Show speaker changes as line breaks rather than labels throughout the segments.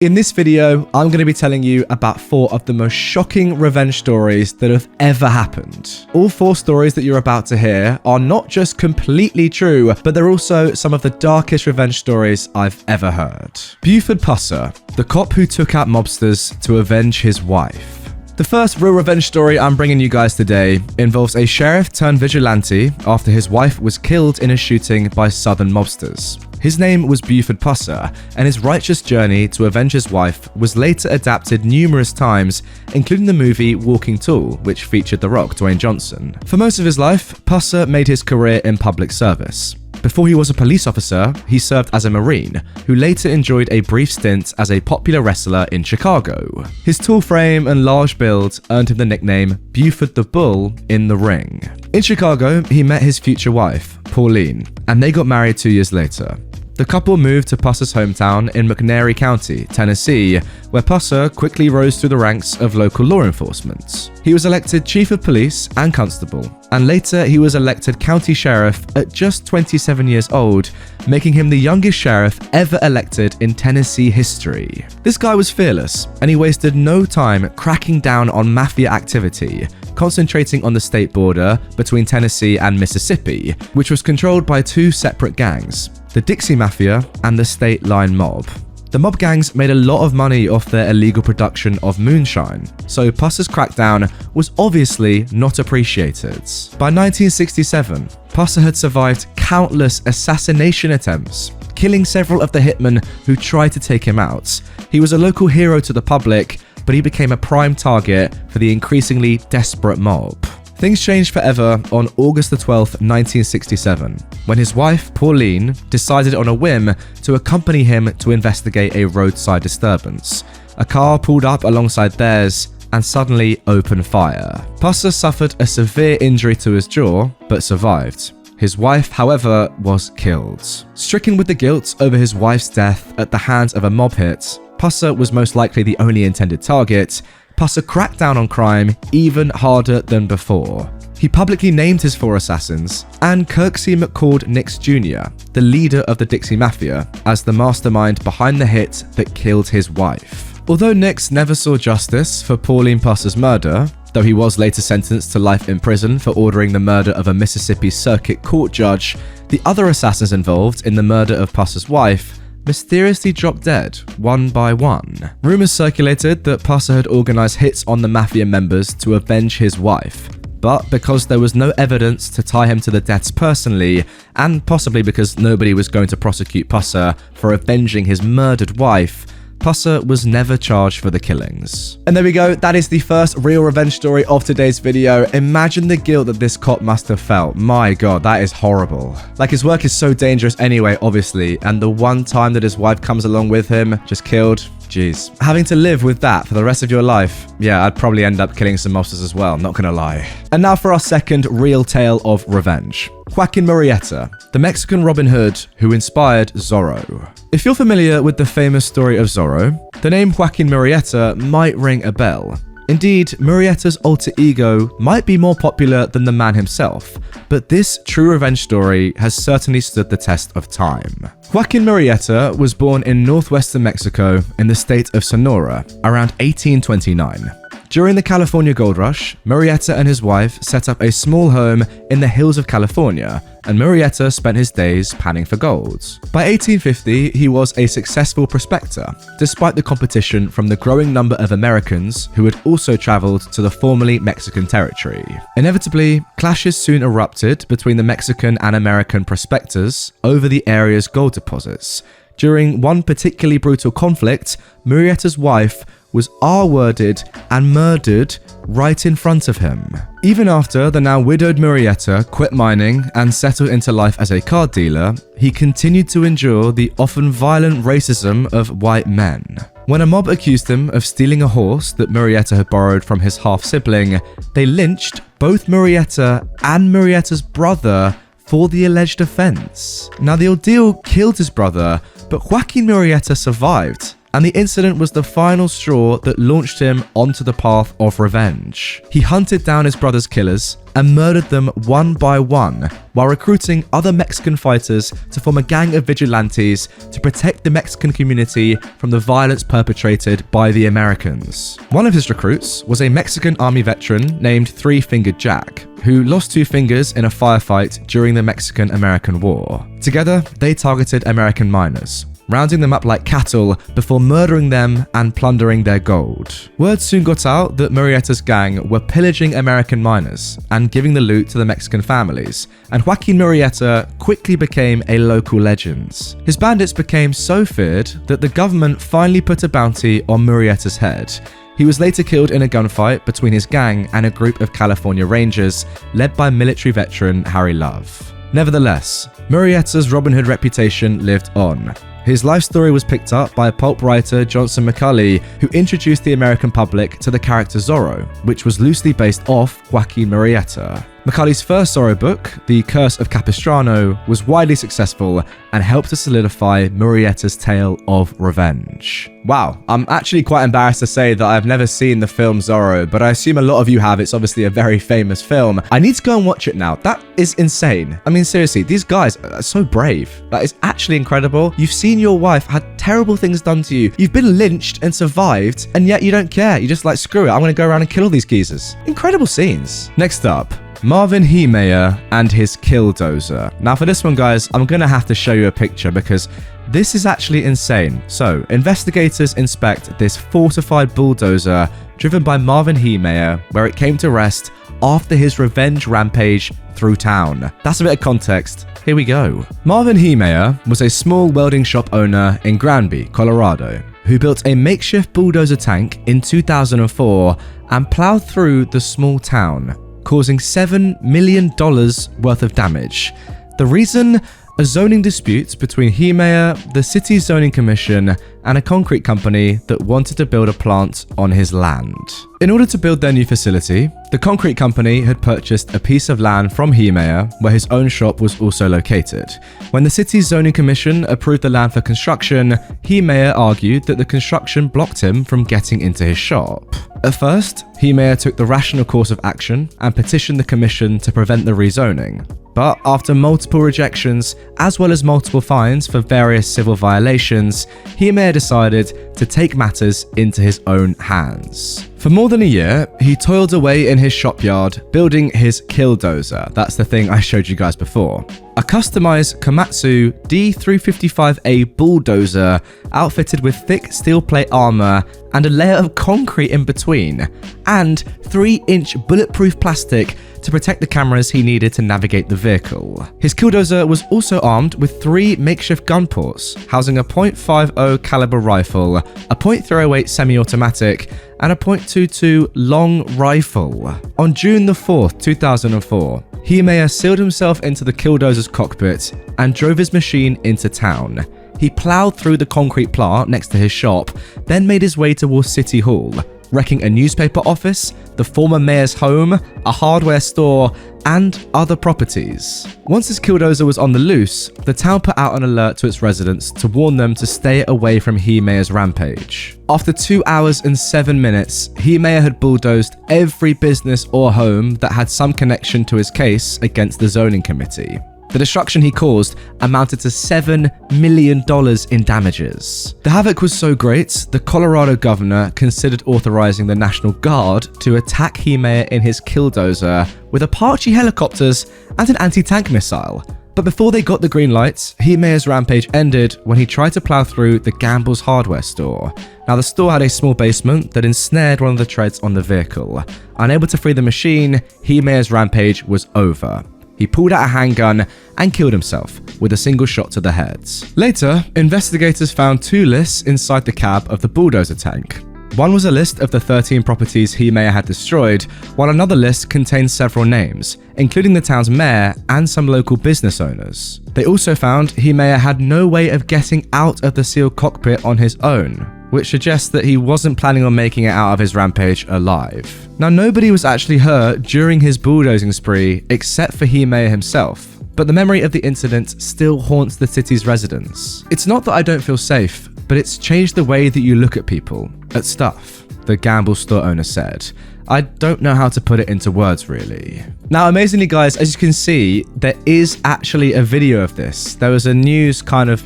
In this video, I'm going to be telling you about 4 of the most shocking revenge stories that have ever happened. All 4 stories that you're about to hear are not just completely true, but they're also some of the darkest revenge stories I've ever heard. Buford Pusser, the cop who took out mobsters to avenge his wife. The first real revenge story I'm bringing you guys today involves a sheriff turned vigilante after his wife was killed in a shooting by southern mobsters. His name was Buford Pusser, and his righteous journey to avenge his wife was later adapted numerous times, including the movie Walking Tall, which featured The Rock, Dwayne Johnson. For most of his life, Pusser made his career in public service. Before he was a police officer, he served as a Marine, who later enjoyed a brief stint as a popular wrestler in Chicago. His tall frame and large build earned him the nickname Buford the Bull in the ring. In Chicago, he met his future wife, Pauline, and they got married 2 years later. The couple moved to Pusser's hometown in McNairy County, Tennessee, where Pusser quickly rose through the ranks of local law enforcement. He was elected chief of police and constable, and later he was elected county sheriff at just 27 years old, making him the youngest sheriff ever elected in Tennessee history. This guy was fearless, and he wasted no time cracking down on mafia activity, concentrating on the state border between Tennessee and Mississippi, which was controlled by 2 separate gangs, the Dixie Mafia and the State Line Mob. The mob gangs made a lot of money off their illegal production of moonshine, so Pusser's crackdown was obviously not appreciated. By 1967, Pusser had survived countless assassination attempts, killing several of the hitmen who tried to take him out. He was a local hero to the public, but he became a prime target for the increasingly desperate mob. Things changed forever on August 12, 1967, when his wife, Pauline, decided on a whim to accompany him to investigate a roadside disturbance. A car pulled up alongside theirs and suddenly opened fire. Pusser suffered a severe injury to his jaw, but survived. His wife, however, was killed. Stricken with the guilt over his wife's death at the hands of a mob hit, Pusser was most likely the only intended target. Pusser cracked down on crime even harder than before. He publicly named his 4 assassins, and Kirksey McCord Nix Jr., the leader of the Dixie Mafia, as the mastermind behind the hit that killed his wife. Although Nix never saw justice for Pauline Pusser's murder, though he was later sentenced to life in prison for ordering the murder of a Mississippi Circuit Court judge, the other assassins involved in the murder of Pusser's wife mysteriously dropped dead, one by one. Rumors circulated that Pusser had organized hits on the mafia members to avenge his wife, but because there was no evidence to tie him to the deaths personally, and possibly because nobody was going to prosecute Pusser for avenging his murdered wife, Pusser was never charged for the killings. And there we go, that is the first real revenge story of today's video. Imagine the guilt that this cop must have felt. My god, that is horrible. Like, his work is so dangerous anyway, obviously, and the one time that his wife comes along with him, just killed. Jeez. Having to live with that for the rest of your life, yeah, I'd probably end up killing some mobsters as well, not gonna lie. And now for our second real tale of revenge. Joaquin Murrieta, the Mexican Robin Hood who inspired Zorro. If you're familiar with the famous story of Zorro, the name Joaquin Murrieta might ring a bell. Indeed, Murrieta's alter ego might be more popular than the man himself, but this true revenge story has certainly stood the test of time. Joaquin Murrieta was born in northwestern Mexico in the state of Sonora around 1829. During the California Gold Rush, Murrieta and his wife set up a small home in the hills of California, and Murrieta spent his days panning for gold. By 1850, he was a successful prospector, despite the competition from the growing number of Americans who had also traveled to the formerly Mexican territory. Inevitably, clashes soon erupted between the Mexican and American prospectors over the area's gold deposits. During one particularly brutal conflict, Murrieta's wife was R-worded and murdered right in front of him. Even after the now widowed Murrieta quit mining and settled into life as a card dealer, he continued to endure the often violent racism of white men. When a mob accused him of stealing a horse that Murrieta had borrowed from his half-sibling, they lynched both Murrieta and Murrieta's brother for the alleged offense. Now, the ordeal killed his brother, but Joaquin Murrieta survived, and the incident was the final straw that launched him onto the path of revenge. He hunted down his brother's killers and murdered them one by one, while recruiting other Mexican fighters to form a gang of vigilantes to protect the Mexican community from the violence perpetrated by the Americans. One of his recruits was a Mexican army veteran named Three-Fingered Jack, who lost 2 fingers in a firefight during the Mexican-American War. Together, they targeted American miners, rounding them up like cattle before murdering them and plundering their gold. Word soon got out that Murrieta's gang were pillaging American miners and giving the loot to the Mexican families, and Joaquin Murrieta quickly became a local legend. His bandits became so feared that the government finally put a bounty on Murrieta's head. He was later killed in a gunfight between his gang and a group of California Rangers led by military veteran Harry Love. Nevertheless, Murrieta's Robin Hood reputation lived on. His life story was picked up by pulp writer Johnson McCulley, who introduced the American public to the character Zorro, which was loosely based off Joaquin Murrieta. McCulley's first Zorro book, The Curse of Capistrano, was widely successful and helped to solidify Murrieta's tale of revenge. Wow, I'm actually quite embarrassed to say that I've never seen the film Zorro, but I assume a lot of you have. It's obviously a very famous film. I need to go and watch it now. That is insane. I mean, seriously, these guys are so brave. That is actually incredible. You've seen your wife had terrible things done to you. You've been lynched and survived, and yet you don't care. You're just like, screw it, I'm gonna go around and kill all these geezers. Incredible scenes. Next up, Marvin Heemeyer and his Bulldozer. Now for this one, guys, I'm gonna have to show you a picture because this is actually insane. So, investigators inspect this fortified bulldozer driven by Marvin Heemeyer, where it came to rest after his revenge rampage through town. That's a bit of context. Here we go. Marvin Heemeyer was a small welding shop owner in Granby, Colorado, who built a makeshift bulldozer tank in 2004 and plowed through the small town, causing $7 million worth of damage. The reason? A zoning dispute between Heemeyer, the city's zoning commission, and a concrete company that wanted to build a plant on his land. In order to build their new facility, the concrete company had purchased a piece of land from Heemeyer where his own shop was also located. When the city's zoning commission approved the land for construction, Heemeyer argued that the construction blocked him from getting into his shop. At first, Heemeyer took the rational course of action and petitioned the commission to prevent the rezoning. But after multiple rejections, as well as multiple fines for various civil violations, Heemeyer decided to take matters into his own hands. For more than a year, he toiled away in his shopyard, building his Bulldozer. That's the thing I showed you guys before. A customized Komatsu D355A bulldozer outfitted with thick steel plate armor and a layer of concrete in between, and 3-inch bulletproof plastic to protect the cameras he needed to navigate the vehicle. His Bulldozer was also armed with 3 makeshift gun ports, housing a .50 caliber rifle, a .308 semi-automatic, and a .22 long rifle. On June the 4th, 2004, Heemeyer sealed himself into the Bulldozer's cockpit and drove his machine into town. He plowed through the concrete plant next to his shop, then made his way towards City Hall, wrecking a newspaper office, the former mayor's home, a hardware store, and other properties. Once his Bulldozer was on the loose, the town put out an alert to its residents to warn them to stay away from Heemeyer's rampage. After 2 hours and 7 minutes, Heemeyer had bulldozed every business or home that had some connection to his case against the zoning committee. The destruction he caused amounted to $7 million in damages. The havoc was so great, the Colorado governor considered authorizing the National Guard to attack Heemeyer in his Bulldozer with Apache helicopters and an anti-tank missile. But before they got the green lights, Heemeyer's rampage ended when he tried to plow through the Gamble's hardware store. Now, the store had a small basement that ensnared one of the treads on the vehicle. Unable to free the machine, Heemeyer's rampage was over. He pulled out a handgun and killed himself with a single shot to the head. Later, investigators found 2 lists inside the cab of the bulldozer tank. One was a list of the 13 properties Heemeyer had destroyed, while another list contained several names, including the town's mayor and some local business owners. They also found Heemeyer had no way of getting out of the sealed cockpit on his own, which suggests that he wasn't planning on making it out of his rampage alive. Now, nobody was actually hurt during his bulldozing spree except for Heemeyer himself, but the memory of the incident still haunts the city's residents. It's not that I don't feel safe, but it's changed the way that you look at people, at stuff, the gamble store owner said. I don't know how to put it into words, really. Now, amazingly, guys, as you can see, there is actually a video of this. There was a news kind of,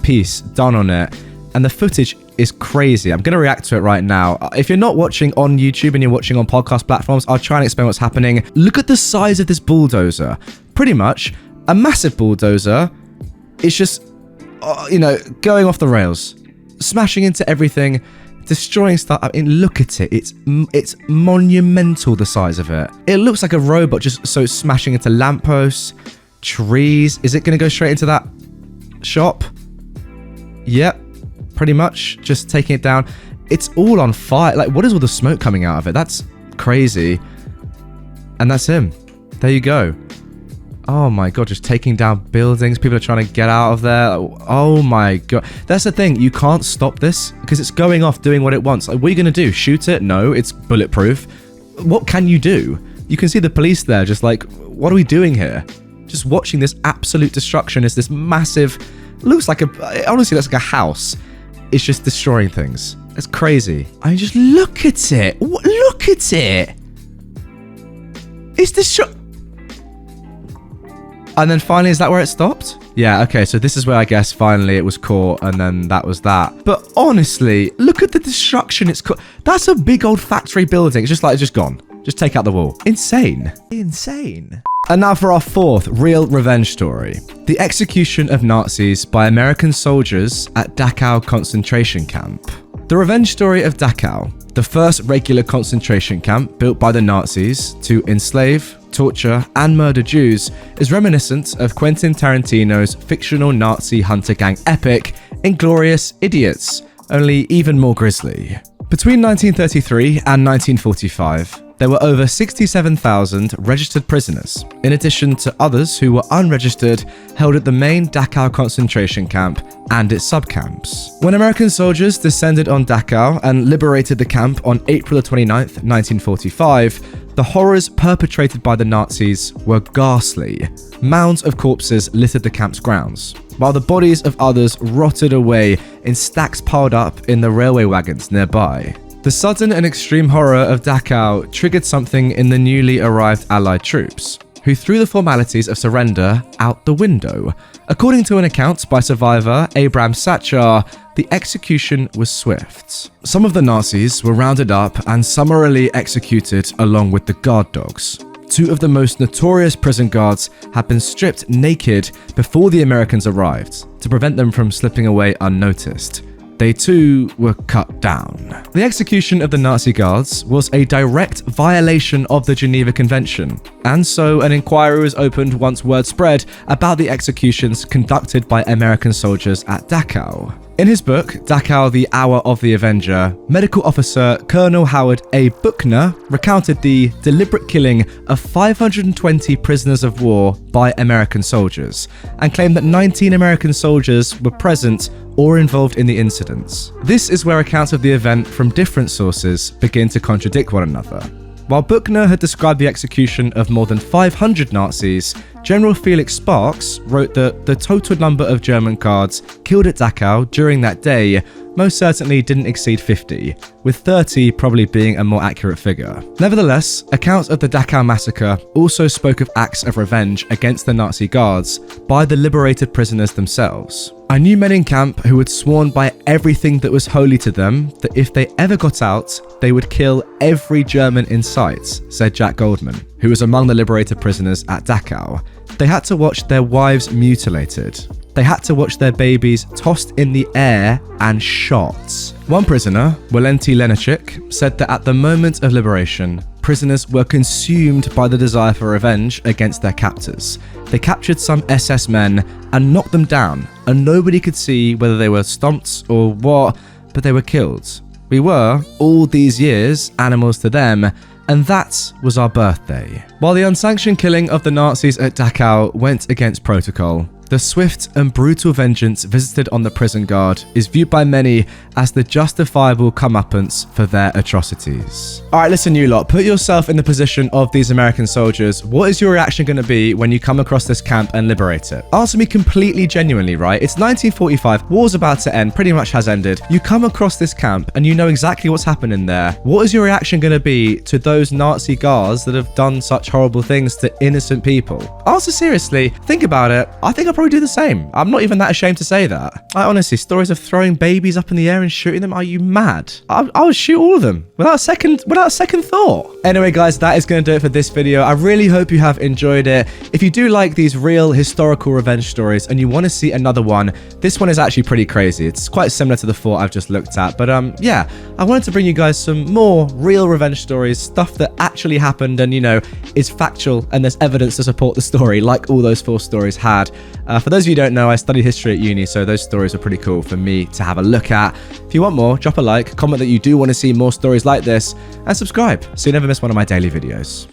piece done on it, and the footage is crazy. I'm going to react to it right now. If you're not watching on YouTube and you're watching on podcast platforms, I'll try and explain what's happening. Look at the size of this bulldozer. Pretty much a massive bulldozer. It's just, going off the rails, smashing into everything, destroying stuff. I mean, look at it. It's monumental, the size of it. It looks like a robot, just so smashing into lampposts, trees. Is it going to go straight into that shop? Yep. Pretty much just taking it down. It's all on fire. Like, what is all the smoke coming out of it? That's crazy. And that's him. There you go. Oh my god, just taking down buildings. People are trying to get out of there. Oh my god. That's the thing. You can't stop this because it's going off doing what it wants. Like, what are you going to do? Shoot it? No, it's bulletproof. What can you do? You can see the police there just like, what are we doing here? Just watching this absolute destruction as this massive, honestly, that's like a house. It's just destroying things. It's crazy. I mean, just look at it. Look at it. It's and then finally, is that where it stopped? Yeah, okay, so this is where I guess finally it was caught, and then that was that. But honestly, look at the destruction it's caught. That's a big old factory building. It's just gone. Just take out the wall. Insane. Insane. And now for our fourth real revenge story. The execution of Nazis by American soldiers at Dachau concentration camp. The revenge story of Dachau, the first regular concentration camp built by the Nazis to enslave, torture, and murder Jews, is reminiscent of Quentin Tarantino's fictional Nazi hunter gang epic, Inglourious Idiots, only even more grisly. Between 1933 and 1945, there were over 67,000 registered prisoners, in addition to others who were unregistered, held at the main Dachau concentration camp and its subcamps. When American soldiers descended on Dachau and liberated the camp on April 29, 1945, the horrors perpetrated by the Nazis were ghastly. Mounds of corpses littered the camp's grounds, while the bodies of others rotted away in stacks piled up in the railway wagons nearby. The sudden and extreme horror of Dachau triggered something in the newly arrived Allied troops, who threw the formalities of surrender out the window. According to an account by survivor Abraham Satchar, the execution was swift. Some of the Nazis were rounded up and summarily executed along with the guard dogs. Two of the most notorious prison guards had been stripped naked before the Americans arrived to prevent them from slipping away unnoticed. They too were cut down. The execution of the Nazi guards was a direct violation of the Geneva Convention, and so an inquiry was opened once word spread about the executions conducted by American soldiers at Dachau. In his book, Dachau, the Hour of the Avenger, medical officer Colonel Howard A. Buchner recounted the deliberate killing of 520 prisoners of war by American soldiers, and claimed that 19 American soldiers were present or involved in the incidents. This is where accounts of the event from different sources begin to contradict one another. While Buchner had described the execution of more than 500 Nazis, General Felix Sparks wrote that the total number of German guards killed at Dachau during that day most certainly didn't exceed 50, with 30 probably being a more accurate figure. Nevertheless, accounts of the Dachau massacre also spoke of acts of revenge against the Nazi guards by the liberated prisoners themselves. I knew men in camp who had sworn by everything that was holy to them that if they ever got out, they would kill every German in sight, said Jack Goldman, who was among the liberated prisoners at Dachau. They had to watch their wives mutilated. They had to watch their babies tossed in the air and shot. One prisoner, Walenty Lenachik, said that at the moment of liberation, prisoners were consumed by the desire for revenge against their captors. They captured some SS men and knocked them down, and nobody could see whether they were stomped or what, but they were killed. We were, all these years, animals to them, and that was our birthday. While the unsanctioned killing of the Nazis at Dachau went against protocol, The swift and brutal vengeance visited on the prison guard is viewed by many as the justifiable comeuppance for their atrocities. All right, listen, you lot, put yourself in the position of these American soldiers. What is your reaction going to be when you come across this camp and liberate it? Answer me completely genuinely, right? It's 1945, war's about to end, pretty much has ended. You come across this camp and you know exactly what's happening there. What is your reaction going to be to those Nazi guards that have done such horrible things to innocent people? Answer seriously, think about it. I think I'll probably do the same. I'm not even that ashamed to say that. Honestly, stories of throwing babies up in the air and shooting them, are you mad? I would shoot all of them without a second thought. Anyway, guys, that is going to do it for this video. I really hope you have enjoyed it. If you do like these real historical revenge stories and you want to see another one, this one is actually pretty crazy. It's quite similar to the 4 I've just looked at, but yeah, I wanted to bring you guys some more real revenge stories, stuff that actually happened and, you know, is factual and there's evidence to support the story, like all those 4 stories had. For those of you who don't know, I studied history at uni, so those stories are pretty cool for me to have a look at. If you want more, drop a like, comment that you do want to see more stories like this, and subscribe so you never miss one of my daily videos.